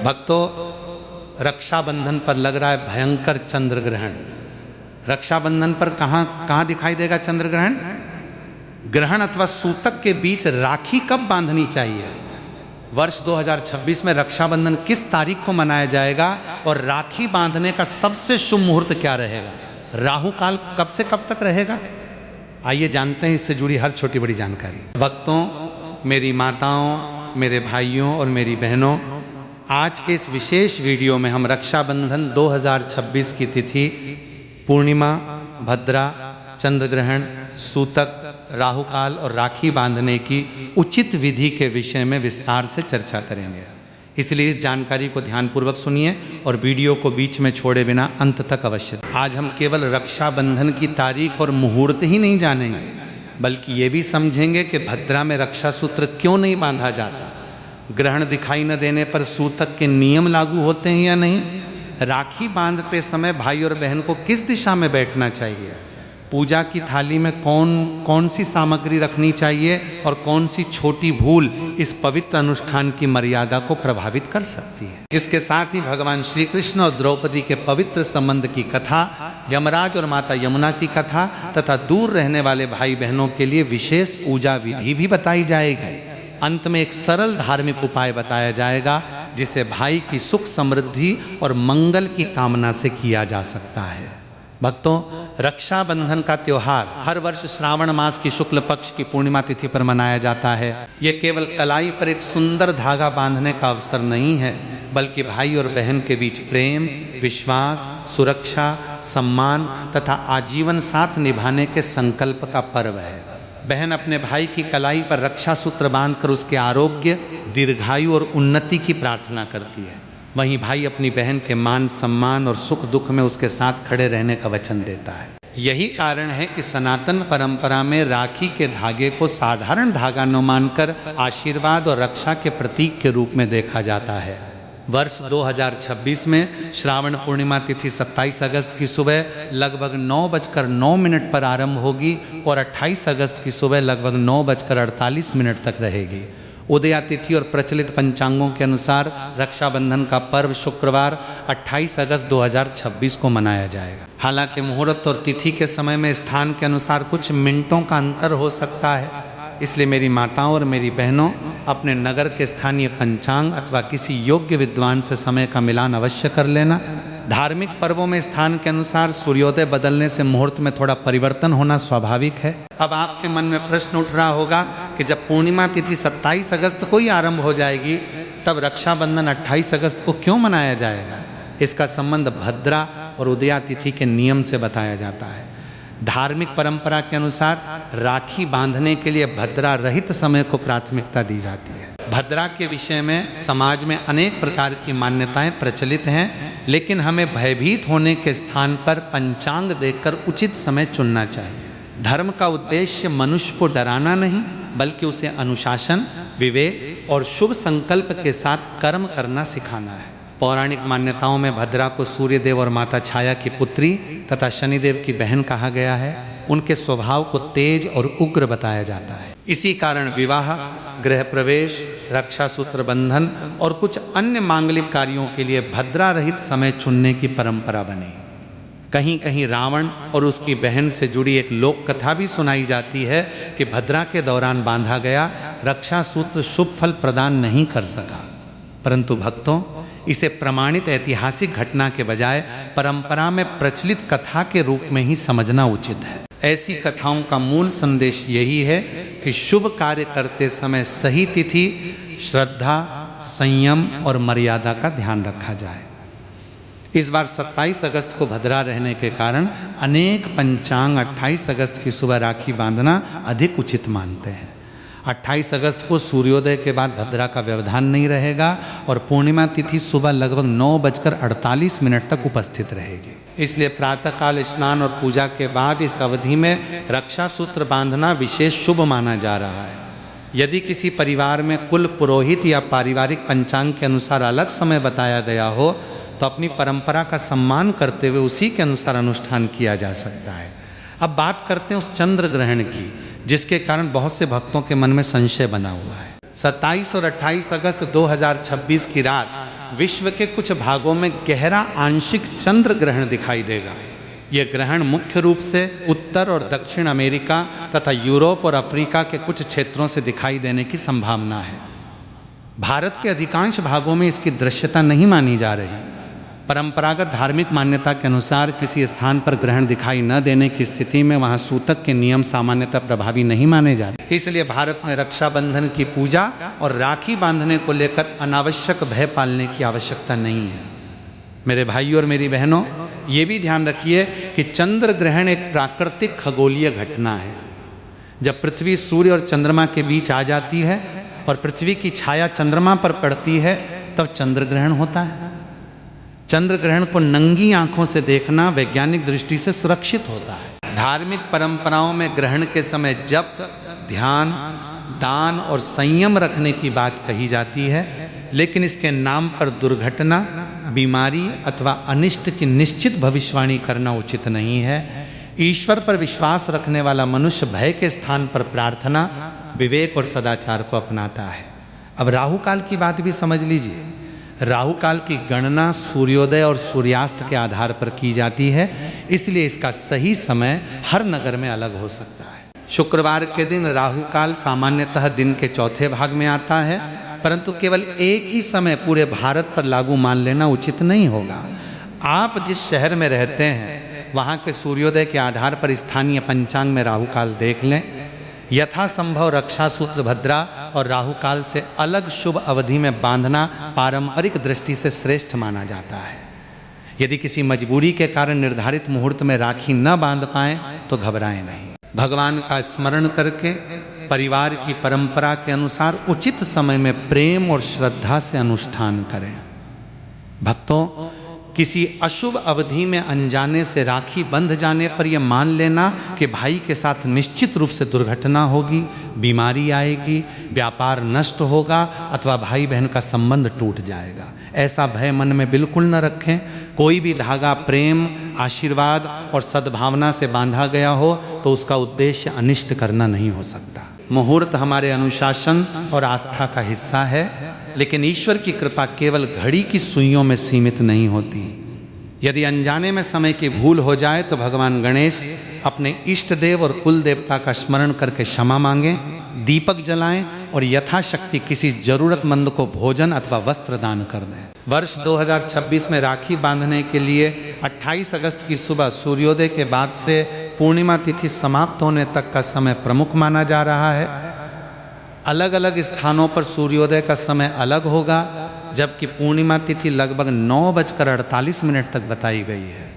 भक्तों, रक्षाबंधन पर लग रहा है भयंकर चंद्र ग्रहण। रक्षाबंधन पर कहाँ दिखाई देगा चंद्र ग्रहण? ग्रहण अथवा सूतक के बीच राखी कब बांधनी चाहिए? वर्ष 2026 में रक्षाबंधन किस तारीख को मनाया जाएगा और राखी बांधने का सबसे शुभ मुहूर्त क्या रहेगा? राहु काल कब से कब तक रहेगा? आइए जानते हैं इससे जुड़ी हर छोटी बड़ी जानकारी। भक्तों, मेरी माताओं, मेरे भाइयों और मेरी बहनों, आज के इस विशेष वीडियो में हम रक्षाबंधन 2026 की तिथि, पूर्णिमा, भद्रा, चंद्र ग्रहण, सूतक, राहु काल और राखी बांधने की उचित विधि के विषय में विस्तार से चर्चा करेंगे। इसलिए इस जानकारी को ध्यानपूर्वक सुनिए और वीडियो को बीच में छोड़े बिना अंत तक अवश्य। आज हम केवल रक्षाबंधन की तारीख और मुहूर्त ही नहीं जानेंगे, बल्कि ये भी समझेंगे कि भद्रा में रक्षा सूत्र क्यों नहीं बांधा जाता, ग्रहण दिखाई न देने पर सूतक के नियम लागू होते हैं या नहीं, राखी बांधते समय भाई और बहन को किस दिशा में बैठना चाहिए, पूजा की थाली में कौन कौन सी सामग्री रखनी चाहिए और कौन सी छोटी भूल इस पवित्र अनुष्ठान की मर्यादा को प्रभावित कर सकती है। इसके साथ ही भगवान श्री कृष्ण और द्रौपदी के पवित्र संबंध की कथा, यमराज और माता यमुना की कथा तथा दूर रहने वाले भाई बहनों के लिए विशेष पूजा विधि भी बताई जाएगी। अंत में एक सरल धार्मिक उपाय बताया जाएगा जिसे भाई की सुख समृद्धि और मंगल की कामना से किया जा सकता है। भक्तों, रक्षाबंधन का त्योहार हर वर्ष श्रावण मास की शुक्ल पक्ष की पूर्णिमा तिथि पर मनाया जाता है। ये केवल कलाई पर एक सुंदर धागा बांधने का अवसर नहीं है, बल्कि भाई और बहन के बीच प्रेम, विश्वास, सुरक्षा, सम्मान तथा आजीवन साथ निभाने के संकल्प का पर्व है। बहन अपने भाई की कलाई पर रक्षा सूत्र बांधकर उसके आरोग्य, दीर्घायु और उन्नति की प्रार्थना करती है। वहीं भाई अपनी बहन के मान सम्मान और सुख दुख में उसके साथ खड़े रहने का वचन देता है। यही कारण है कि सनातन परंपरा में राखी के धागे को साधारण धागा न मानकर आशीर्वाद और रक्षा के प्रतीक के रूप में देखा जाता है। वर्ष 2026 में श्रावण पूर्णिमा तिथि 27 अगस्त की सुबह लगभग 9:09 पर आरंभ होगी और 28 अगस्त की सुबह लगभग 9:48 तक रहेगी। उदया तिथि और प्रचलित पंचांगों के अनुसार रक्षाबंधन का पर्व शुक्रवार 28 अगस्त 2026 को मनाया जाएगा। हालांकि मुहूर्त और तिथि के समय में स्थान के अनुसार कुछ मिनटों का अंतर हो सकता है, इसलिए मेरी माताओं और मेरी बहनों, अपने नगर के स्थानीय पंचांग अथवा किसी योग्य विद्वान से समय का मिलान अवश्य कर लेना। धार्मिक पर्वों में स्थान के अनुसार सूर्योदय बदलने से मुहूर्त में थोड़ा परिवर्तन होना स्वाभाविक है। अब आपके मन में प्रश्न उठ रहा होगा कि जब पूर्णिमा तिथि 27 अगस्त को ही आरंभ हो जाएगी, तब रक्षाबंधन 28 अगस्त को क्यों मनाया जाएगा? इसका संबंध भद्रा और उदया तिथि के नियम से बताया जाता है। धार्मिक परंपरा के अनुसार राखी बांधने के लिए भद्रा रहित समय को प्राथमिकता दी जाती है। भद्रा के विषय में समाज में अनेक प्रकार की मान्यताएं प्रचलित हैं, लेकिन हमें भयभीत होने के स्थान पर पंचांग देखकर उचित समय चुनना चाहिए। धर्म का उद्देश्य मनुष्य को डराना नहीं, बल्कि उसे अनुशासन, विवेक और शुभ संकल्प के साथ कर्म करना सिखाना है। पौराणिक मान्यताओं में भद्रा को सूर्यदेव और माता छाया की पुत्री तथा शनिदेव की बहन कहा गया है। उनके स्वभाव को तेज और उग्र बताया जाता है। इसी कारण विवाह, गृह प्रवेश, रक्षा सूत्र बंधन और कुछ अन्य मांगलिक कार्यों के लिए भद्रा रहित समय चुनने की परंपरा बनी। कहीं कहीं रावण और उसकी बहन से जुड़ी एक लोक कथा भी सुनाई जाती है कि भद्रा के दौरान बांधा गया रक्षा सूत्र शुभ फल प्रदान नहीं कर सका। परंतु भक्तों, इसे प्रमाणित ऐतिहासिक घटना के बजाय परंपरा में प्रचलित कथा के रूप में ही समझना उचित है। ऐसी कथाओं का मूल संदेश यही है कि शुभ कार्य करते समय सही तिथि, श्रद्धा, संयम और मर्यादा का ध्यान रखा जाए। इस बार 27 अगस्त को भद्रा रहने के कारण अनेक पंचांग 28 अगस्त की सुबह राखी बांधना अधिक उचित मानते हैं। 28 अगस्त को सूर्योदय के बाद भद्रा का व्यवधान नहीं रहेगा और पूर्णिमा तिथि सुबह लगभग 9:48 तक उपस्थित रहेगी। इसलिए प्रातःकाल स्नान और पूजा के बाद इस अवधि में रक्षा सूत्र बांधना विशेष शुभ माना जा रहा है। यदि किसी परिवार में कुल पुरोहित या पारिवारिक पंचांग के अनुसार अलग समय बताया गया हो, तो अपनी परंपरा का सम्मान करते हुए उसी के अनुसार अनुष्ठान किया जा सकता है। अब बात करते हैं उस चंद्र ग्रहण की, जिसके कारण बहुत से भक्तों के मन में संशय बना हुआ है। 27 और 28 अगस्त 2026 की रात विश्व के कुछ भागों में गहरा आंशिक चंद्र ग्रहण दिखाई देगा। यह ग्रहण मुख्य रूप से उत्तर और दक्षिण अमेरिका तथा यूरोप और अफ्रीका के कुछ क्षेत्रों से दिखाई देने की संभावना है। भारत के अधिकांश भागों में इसकी दृश्यता नहीं मानी जा रही। परंपरागत धार्मिक मान्यता के अनुसार किसी स्थान पर ग्रहण दिखाई न देने की स्थिति में वहां सूतक के नियम सामान्यतः प्रभावी नहीं माने जाते। इसलिए भारत में रक्षाबंधन की पूजा और राखी बांधने को लेकर अनावश्यक भय पालने की आवश्यकता नहीं है। मेरे भाइयों और मेरी बहनों, ये भी ध्यान रखिए कि चंद्र ग्रहण एक प्राकृतिक खगोलीय घटना है। जब पृथ्वी सूर्य और चंद्रमा के बीच आ जाती है और पृथ्वी की छाया चंद्रमा पर पड़ती है तब चंद्र ग्रहण होता है। चंद्र ग्रहण को नंगी आंखों से देखना वैज्ञानिक दृष्टि से सुरक्षित होता है। धार्मिक परंपराओं में ग्रहण के समय जप, ध्यान, दान और संयम रखने की बात कही जाती है, लेकिन इसके नाम पर दुर्घटना, बीमारी अथवा अनिष्ट की निश्चित भविष्यवाणी करना उचित नहीं है। ईश्वर पर विश्वास रखने वाला मनुष्य भय के स्थान पर प्रार्थना, विवेक और सदाचार को अपनाता है। अब राहु काल की बात भी समझ लीजिए। राहु काल की गणना सूर्योदय और सूर्यास्त के आधार पर की जाती है, इसलिए इसका सही समय हर नगर में अलग हो सकता है। शुक्रवार के दिन राहु काल सामान्यतः दिन के चौथे भाग में आता है, परंतु केवल एक ही समय पूरे भारत पर लागू मान लेना उचित नहीं होगा। आप जिस शहर में रहते हैं वहाँ के सूर्योदय के आधार पर स्थानीय पंचांग में राहु काल देख लें। यथासंभव रक्षा सूत्र भद्रा और राहु काल से अलग शुभ अवधि में बांधना पारंपरिक दृष्टि से श्रेष्ठ माना जाता है। यदि किसी मजबूरी के कारण निर्धारित मुहूर्त में राखी न बांध पाएं तो घबराएं नहीं। भगवान का स्मरण करके परिवार की परंपरा के अनुसार उचित समय में प्रेम और श्रद्धा से अनुष्ठान करें। भक्तों, किसी अशुभ अवधि में अनजाने से राखी बंध जाने पर यह मान लेना कि भाई के साथ निश्चित रूप से दुर्घटना होगी, बीमारी आएगी, व्यापार नष्ट होगा अथवा भाई बहन का संबंध टूट जाएगा, ऐसा भय मन में बिल्कुल न रखें। कोई भी धागा प्रेम, आशीर्वाद और सद्भावना से बांधा गया हो तो उसका उद्देश्य अनिष्ट करना नहीं हो सकता। मुहूर्त हमारे अनुशासन और आस्था का हिस्सा है, लेकिन ईश्वर की कृपा केवल घड़ी की सुइयों में सीमित नहीं होती। यदि अनजाने में समय की भूल हो जाए तो भगवान गणेश अपने इष्ट देव और कुल देवता का स्मरण करके क्षमा मांगें, दीपक जलाएं और यथाशक्ति किसी जरूरतमंद को भोजन अथवा वस्त्र दान कर दें। वर्ष 2026 में राखी बांधने के लिए 28 अगस्त की सुबह सूर्योदय के बाद से पूर्णिमा तिथि समाप्त होने तक का समय प्रमुख माना जा रहा है। अलग अलग स्थानों पर सूर्योदय का समय अलग होगा, जबकि पूर्णिमा तिथि लगभग 9:48 तक बताई गई है।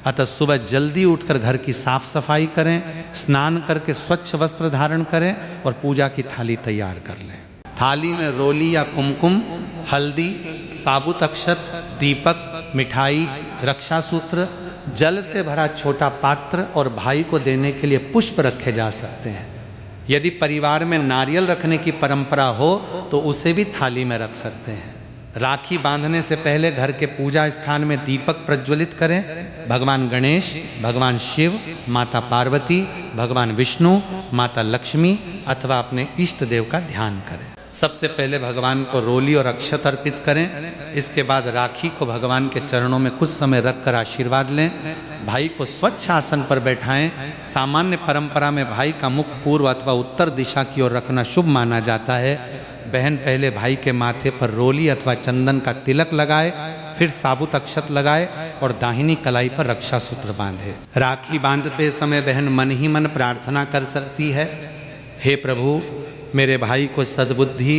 अतः सुबह जल्दी उठकर घर की साफ सफाई करें, स्नान करके स्वच्छ वस्त्र धारण करें और पूजा की थाली तैयार कर लें। थाली में रोली या कुमकुम, हल्दी, साबुत अक्षत, दीपक, मिठाई, रक्षा सूत्र, जल से भरा छोटा पात्र और भाई को देने के लिए पुष्प रखे जा सकते हैं। यदि परिवार में नारियल रखने की परंपरा हो तो उसे भी थाली में रख सकते हैं। राखी बांधने से पहले घर के पूजा स्थान में दीपक प्रज्वलित करें। भगवान गणेश, भगवान शिव, माता पार्वती, भगवान विष्णु, माता लक्ष्मी अथवा अपने इष्ट देव का ध्यान करें। सबसे पहले भगवान को रोली और अक्षत अर्पित करें। इसके बाद राखी को भगवान के चरणों में कुछ समय रखकर आशीर्वाद लें। भाई को स्वच्छ आसन पर बैठाएं। सामान्य परंपरा में भाई का मुख पूर्व अथवा उत्तर दिशा की ओर रखना शुभ माना जाता है। बहन पहले भाई के माथे पर रोली अथवा चंदन का तिलक लगाए, फिर साबुत अक्षत लगाए और दाहिनी कलाई पर रक्षा सूत्र बांधे। राखी बांधते समय बहन मन ही मन प्रार्थना कर सकती है, हे प्रभु, मेरे भाई को सद्बुद्धि,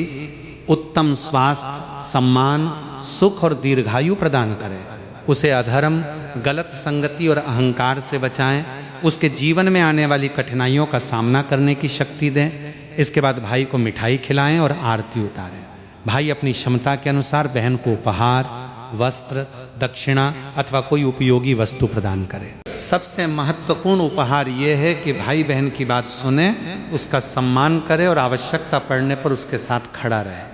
उत्तम स्वास्थ्य, सम्मान, सुख और दीर्घायु प्रदान करें। उसे अधर्म, गलत संगति और अहंकार से बचाएं। उसके जीवन में आने वाली कठिनाइयों का सामना करने की शक्ति दें। इसके बाद भाई को मिठाई खिलाएं और आरती उतारें। भाई अपनी क्षमता के अनुसार बहन को उपहार, वस्त्र, दक्षिणा अथवा कोई उपयोगी वस्तु प्रदान करे। सबसे महत्वपूर्ण उपहार ये है कि भाई बहन की बात सुने, उसका सम्मान करे और आवश्यकता पड़ने पर उसके साथ खड़ा रहे।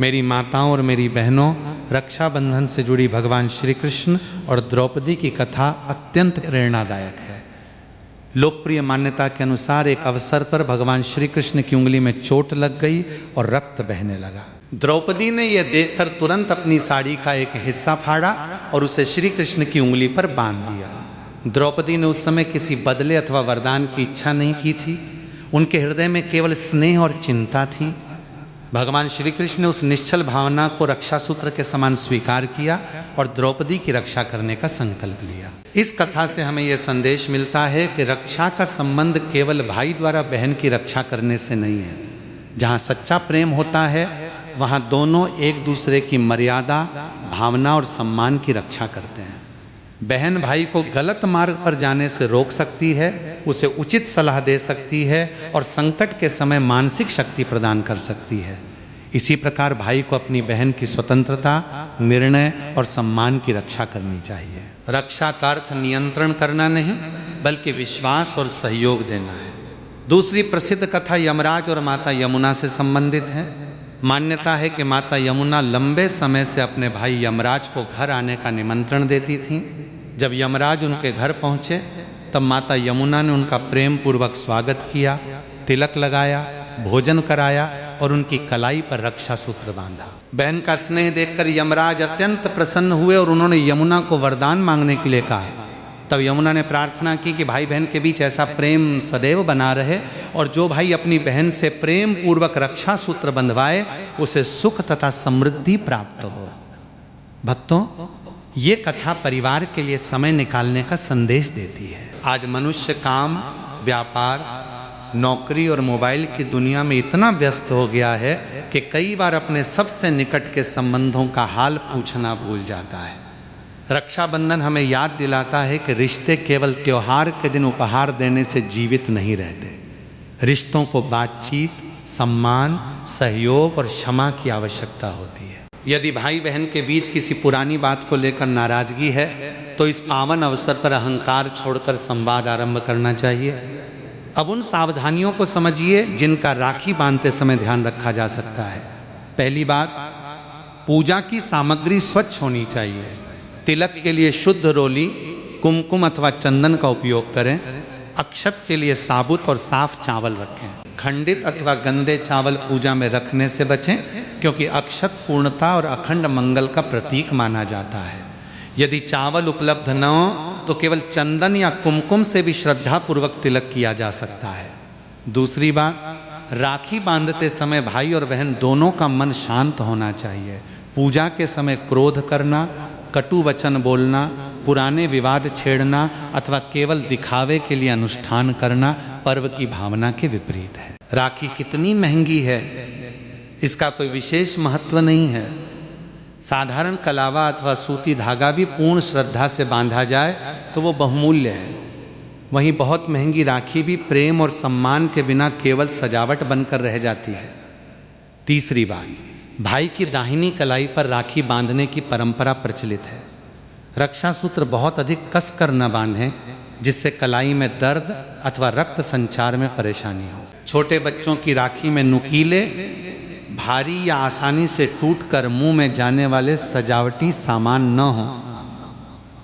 मेरी माताओं और मेरी बहनों, रक्षाबंधन से जुड़ी भगवान श्री कृष्ण और द्रौपदी की कथा अत्यंत प्रेरणादायक है। लोकप्रिय मान्यता के अनुसार एक अवसर पर भगवान श्री कृष्ण की उंगली में चोट लग गई और रक्त बहने लगा। द्रौपदी ने यह देखकर तुरंत अपनी साड़ी का एक हिस्सा फाड़ा और उसे श्री कृष्ण की उंगली पर बांध दिया। द्रौपदी ने उस समय किसी बदले अथवा वरदान की इच्छा नहीं की थी। उनके हृदय में केवल स्नेह और चिंता थी। भगवान श्री कृष्ण ने उस निश्चल भावना को रक्षा सूत्र के समान स्वीकार किया और द्रौपदी की रक्षा करने का संकल्प लिया। इस कथा से हमें यह संदेश मिलता है कि रक्षा का संबंध केवल भाई द्वारा बहन की रक्षा करने से नहीं है। जहाँ सच्चा प्रेम होता है वहाँ दोनों एक दूसरे की मर्यादा, भावना और सम्मान की रक्षा करते हैं। बहन भाई को गलत मार्ग पर जाने से रोक सकती है, उसे उचित सलाह दे सकती है और संकट के समय मानसिक शक्ति प्रदान कर सकती है। इसी प्रकार भाई को अपनी बहन की स्वतंत्रता, निर्णय और सम्मान की रक्षा करनी चाहिए। रक्षा का अर्थ नियंत्रण करना नहीं, बल्कि विश्वास और सहयोग देना है। दूसरी प्रसिद्ध कथा यमराज और माता यमुना से संबंधित है। मान्यता है कि माता यमुना लंबे समय से अपने भाई यमराज को घर आने का निमंत्रण देती थीं। जब यमराज उनके घर पहुँचे तब माता यमुना ने उनका प्रेम पूर्वक स्वागत किया, तिलक लगाया, भोजन कराया और उनकी कलाई पर रक्षा सूत्र बांधा। बहन का स्नेह देखकर यमराज अत्यंत प्रसन्न हुए और उन्होंने यमुना को वरदान मांगने के लिए कहा। तब यमुना ने प्रार्थना की कि भाई बहन के बीच ऐसा प्रेम सदैव बना रहे और जो भाई अपनी बहन से प्रेम पूर्वक रक्षा सूत्र बंधवाए उसे सुख तथा समृद्धि प्राप्त हो। भक्तों, ये कथा परिवार के लिए समय निकालने का संदेश देती है। आज मनुष्य काम, व्यापार, नौकरी और मोबाइल की दुनिया में इतना व्यस्त हो गया है कि कई बार अपने सबसे निकट के संबंधों का हाल पूछना भूल जाता है। रक्षाबंधन हमें याद दिलाता है कि रिश्ते केवल त्योहार के दिन उपहार देने से जीवित नहीं रहते। रिश्तों को बातचीत, सम्मान, सहयोग और क्षमा की आवश्यकता होती है। यदि भाई बहन के बीच किसी पुरानी बात को लेकर नाराजगी है तो इस पावन अवसर पर अहंकार छोड़कर संवाद आरंभ करना चाहिए। अब उन सावधानियों को समझिए जिनका राखी बांधते समय ध्यान रखा जा सकता है। पहली बात, पूजा की सामग्री स्वच्छ होनी चाहिए। तिलक के लिए शुद्ध रोली, कुमकुम अथवा चंदन का उपयोग करें। अक्षत के लिए साबुत और साफ चावल रखें। खंडित अथवा गंदे चावल पूजा में रखने से बचें, क्योंकि अक्षत पूर्णता और अखंड मंगल का प्रतीक माना जाता है। यदि चावल उपलब्ध न हो तो केवल चंदन या कुमकुम से भी श्रद्धा पूर्वक तिलक किया जा सकता है। दूसरी बात, राखी बांधते समय भाई और बहन दोनों का मन शांत होना चाहिए। पूजा के समय क्रोध करना, कटु वचन बोलना, पुराने विवाद छेड़ना अथवा केवल दिखावे के लिए अनुष्ठान करना पर्व की भावना के विपरीत है। राखी कितनी महंगी है, इसका कोई विशेष महत्व नहीं है। साधारण कलावा अथवा सूती धागा भी पूर्ण श्रद्धा से बांधा जाए तो वो बहुमूल्य है। वहीं बहुत महंगी राखी भी प्रेम और सम्मान के बिना केवल सजावट बनकर रह जाती है। तीसरी बात, भाई की दाहिनी कलाई पर राखी बांधने की परंपरा प्रचलित है। रक्षा सूत्र बहुत अधिक कस कर न बांधें जिससे कलाई में दर्द अथवा रक्त संचार में परेशानी हो। छोटे बच्चों की राखी में नुकीले, भारी या आसानी से टूटकर मुंह में जाने वाले सजावटी सामान न हो।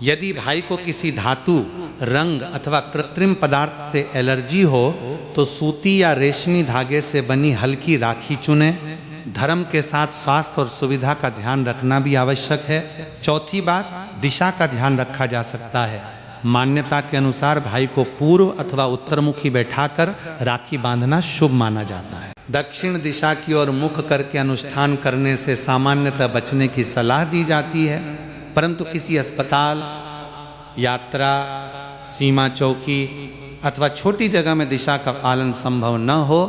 यदि भाई को किसी धातु, रंग अथवा कृत्रिम पदार्थ से एलर्जी हो तो सूती या रेशमी धागे से बनी हल्की राखी चुनें। धर्म के साथ स्वास्थ्य और सुविधा का ध्यान रखना भी आवश्यक है। चौथी बात, दिशा का ध्यान रखा जा सकता है। मान्यता के अनुसार भाई को पूर्व अथवा उत्तरमुखी बैठाकर राखी बांधना शुभ माना जाता है। दक्षिण दिशा की ओर मुख करके अनुष्ठान करने से सामान्यतः बचने की सलाह दी जाती है, परंतु किसी अस्पताल, यात्रा, सीमा चौकी अथवा छोटी जगह में दिशा का पालन संभव न हो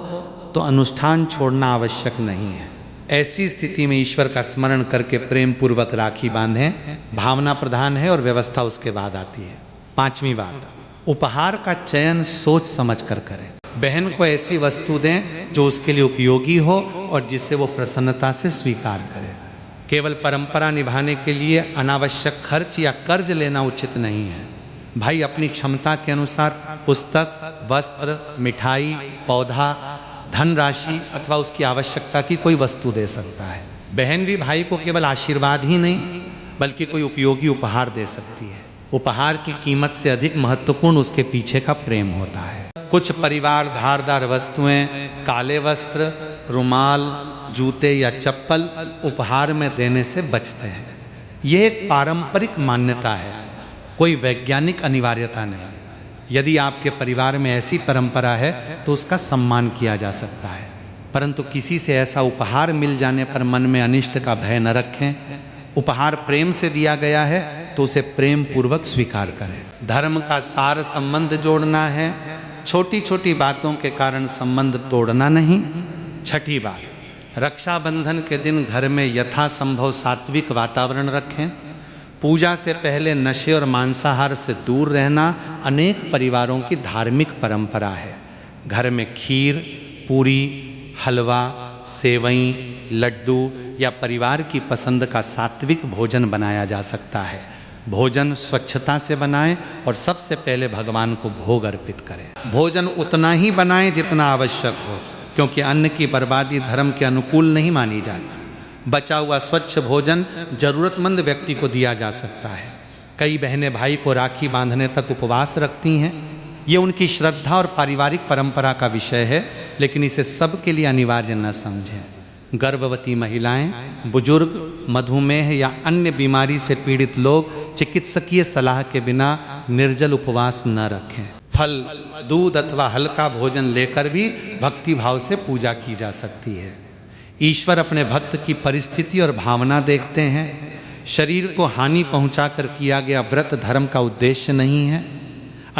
तो अनुष्ठान छोड़ना आवश्यक नहीं है। ऐसी स्थिति में ईश्वर का स्मरण करके प्रेम पूर्वक राखी बांधें। भावना प्रधान है और व्यवस्था उसके बाद आती है। पांचवी बात, उपहार का चयन सोच समझ कर करें। बहन को ऐसी वस्तु दें जो उसके लिए उपयोगी हो और जिसे वो प्रसन्नता से स्वीकार करे। केवल परंपरा निभाने के लिए अनावश्यक खर्च या कर्ज लेना उचित नहीं है। भाई अपनी क्षमता के अनुसार पुस्तक, वस्त्र, मिठाई, पौधा, धनराशि अथवा उसकी आवश्यकता की कोई वस्तु दे सकता है। बहन भी भाई को केवल आशीर्वाद ही नहीं बल्कि कोई उपयोगी उपहार दे सकती है। उपहार की कीमत से अधिक महत्वपूर्ण उसके पीछे का प्रेम होता है। कुछ परिवार धारदार वस्तुएं, काले वस्त्र, रुमाल, जूते या चप्पल उपहार में देने से बचते हैं। यह एक पारंपरिक मान्यता है, कोई वैज्ञानिक अनिवार्यता नहीं। यदि आपके परिवार में ऐसी परंपरा है तो उसका सम्मान किया जा सकता है, परंतु किसी से ऐसा उपहार मिल जाने पर मन में अनिष्ट का भय न रखें। उपहार प्रेम से दिया गया है तो उसे प्रेम पूर्वक स्वीकार करें। धर्म का सार संबंध जोड़ना है, छोटी छोटी बातों के कारण संबंध तोड़ना नहीं। छठी बात, रक्षाबंधन के दिन घर में यथासंभव सात्विक वातावरण रखें। पूजा से पहले नशे और मांसाहार से दूर रहना अनेक परिवारों की धार्मिक परंपरा है। घर में खीर, पूरी, हलवा, सेवई, लड्डू या परिवार की पसंद का सात्विक भोजन बनाया जा सकता है। भोजन स्वच्छता से बनाएं और सबसे पहले भगवान को भोग अर्पित करें। भोजन उतना ही बनाएं जितना आवश्यक हो, क्योंकि अन्न की बर्बादी धर्म के अनुकूल नहीं मानी जाती। बचा हुआ स्वच्छ भोजन जरूरतमंद व्यक्ति को दिया जा सकता है। कई बहनें भाई को राखी बांधने तक उपवास रखती हैं। ये उनकी श्रद्धा और पारिवारिक परंपरा का विषय है, लेकिन इसे सबके लिए अनिवार्य न समझें। गर्भवती महिलाएं, बुजुर्ग, मधुमेह या अन्य बीमारी से पीड़ित लोग चिकित्सकीय सलाह के बिना निर्जल उपवास न रखें। फल, दूध अथवा हल्का भोजन लेकर भी भक्ति भाव से पूजा की जा सकती है। ईश्वर अपने भक्त की परिस्थिति और भावना देखते हैं। शरीर को हानि पहुंचाकर किया गया व्रत धर्म का उद्देश्य नहीं है।